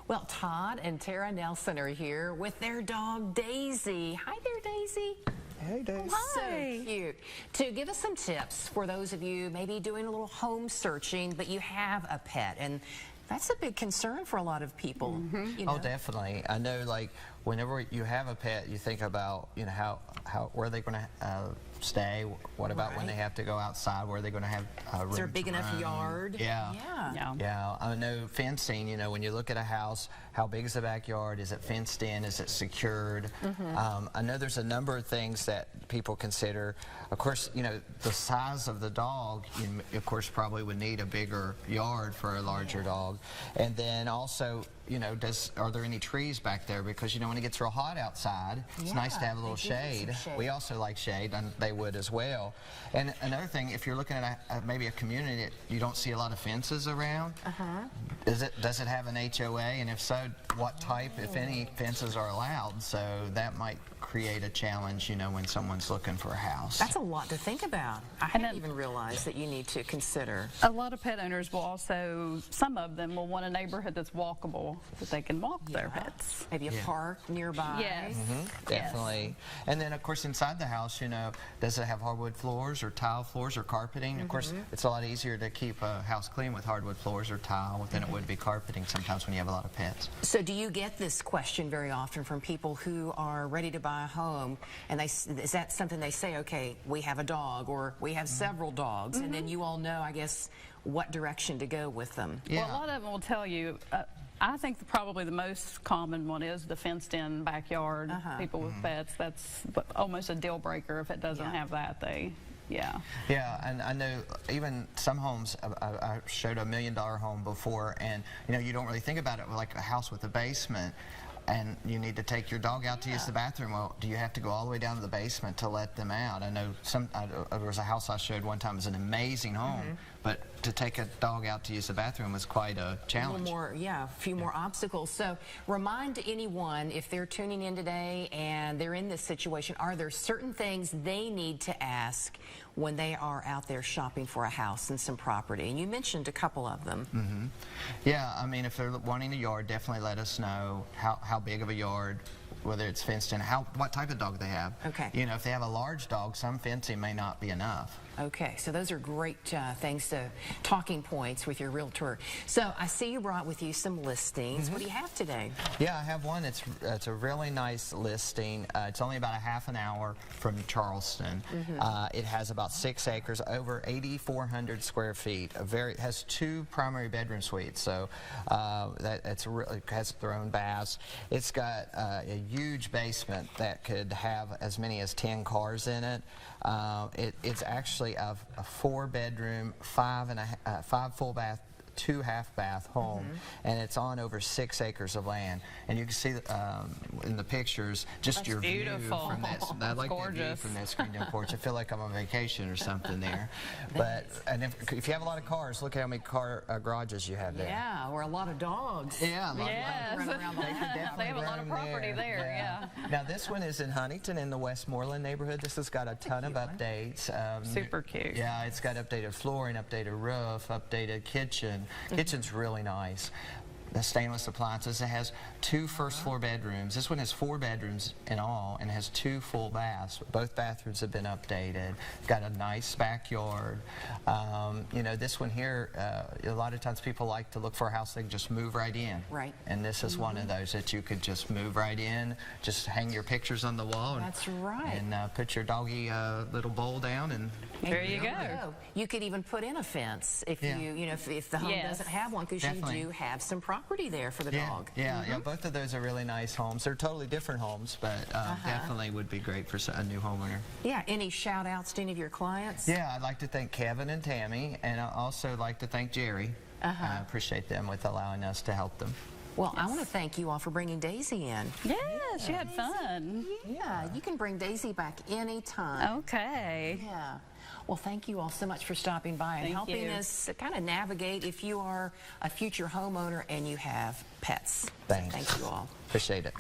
Well, Todd and Tara Nelson are here with their dog, Daisy. Hi there, Daisy. Hey, Daisy. So cute. To give us some tips for those of you maybe doing a little home searching, but you have a pet, and that's a big concern for a lot of people. You know? Oh, definitely. I know, like, whenever you have a pet, you think about, you know, where are they going to stay? What about when they have to go outside? Where are they going to have room? Is there a big enough yard? Yeah. I know fencing, you know, when you look at a house, how big is the backyard? Is it fenced in? Is it secured? I know there's a number of things that people consider. Of course, you know, the size of the dog, you, of course, probably would need a bigger yard for a larger dog. And then also, you know, are there any trees back there? Because, you know, when it gets real hot outside, it's nice to have a little shade. We also like shade, and they would as well. And another thing, if you're looking at maybe a community that you don't see a lot of fences around, does it have an HOA? And if so, what type, if any, fences are allowed? So that might create a challenge, you know, when someone's looking for a house. That's a lot to think about. I hadn't even realized that you need to consider. A lot of pet owners will also, some of them will want a neighborhood that's walkable, that they can walk their pets. Maybe a park nearby. Yes. Definitely. And then, of course, inside the house, you know, does it have hardwood floors or tile floors or carpeting? Of course, it's a lot easier to keep a house clean with hardwood floors or tile than it would be carpeting sometimes when you have a lot of pets. So do you get this question very often from people who are ready to buy a home, and is that something they say, okay, we have a dog or we have several dogs, and then you all know, I guess, what direction to go with them? Well, a lot of them will tell you, I think probably the most common one is the fenced-in backyard. People with pets, that's almost a deal breaker if it doesn't have that. Yeah, and I know even some homes, I showed a $1 million home before, and you know, you don't really think about it like a house with a basement, and you need to take your dog out to use the bathroom. Well, do you have to go all the way down to the basement to let them out? I know there was a house I showed one time. It was an amazing home, but to take a dog out to use the bathroom was quite a challenge. A few more obstacles. So remind anyone, if they're tuning in today and they're in this situation, are there certain things they need to ask when they are out there shopping for a house and some property? And you mentioned a couple of them. Yeah, I mean, if they're wanting a yard, definitely let us know how big of a yard, whether it's fenced in, what type of dog they have. Okay. You know, if they have a large dog, some fencing may not be enough. Okay, so those are great things talking points with your realtor. So I see you brought with you some listings. What do you have today? Yeah, I have one. It's a really nice listing. It's only about a half an hour from Charleston. It has about 6 acres, over 8,400 square feet. It has 2 primary bedroom suites, so it has their own baths. It's got a huge basement that could have as many as 10 cars in it. It's actually a 4-bedroom, 5 full bath, 2 half-bath home, and it's on over 6 acres of land. And you can see in the pictures just your view from this. I like the view from that screened-in porch. I feel like I'm on vacation or something there. And if you have a lot of cars, look how many car garages you have there. Yeah, or a lot of dogs. Yeah, run around they have a lot of property there. Now this one is in Huntington in the Westmoreland neighborhood. This has got a ton of updates. Super cute. Yeah, it's got updated flooring, updated roof, updated kitchen. Kitchen's really nice. The stainless appliances. It has 2 first-floor bedrooms. This one has 4 bedrooms in all and has 2 full baths. Both bathrooms have been updated. Got a nice backyard. You know, this one here, a lot of times people like to look for a house they can just move right in. Right. And this is one of those that you could just move right in, just hang your pictures on the wall. That's right. And put your doggy little bowl down, and there you go. You could even put in a fence if if the home doesn't have one, because you do have some property there for the dog. Yeah, both of those are really nice homes. They're totally different homes, but definitely would be great for a new homeowner. Yeah, any shout outs to any of your clients? Yeah, I'd like to thank Kevin and Tammy, and I'd also like to thank Jerry. I appreciate them with allowing us to help them. Well, I want to thank you all for bringing Daisy in. Yeah, she had fun. Yeah, you can bring Daisy back anytime. Okay. Yeah. Well, thank you all so much for stopping by and helping us kind of navigate if you are a future homeowner and you have pets. Thanks. Thank you all. Appreciate it.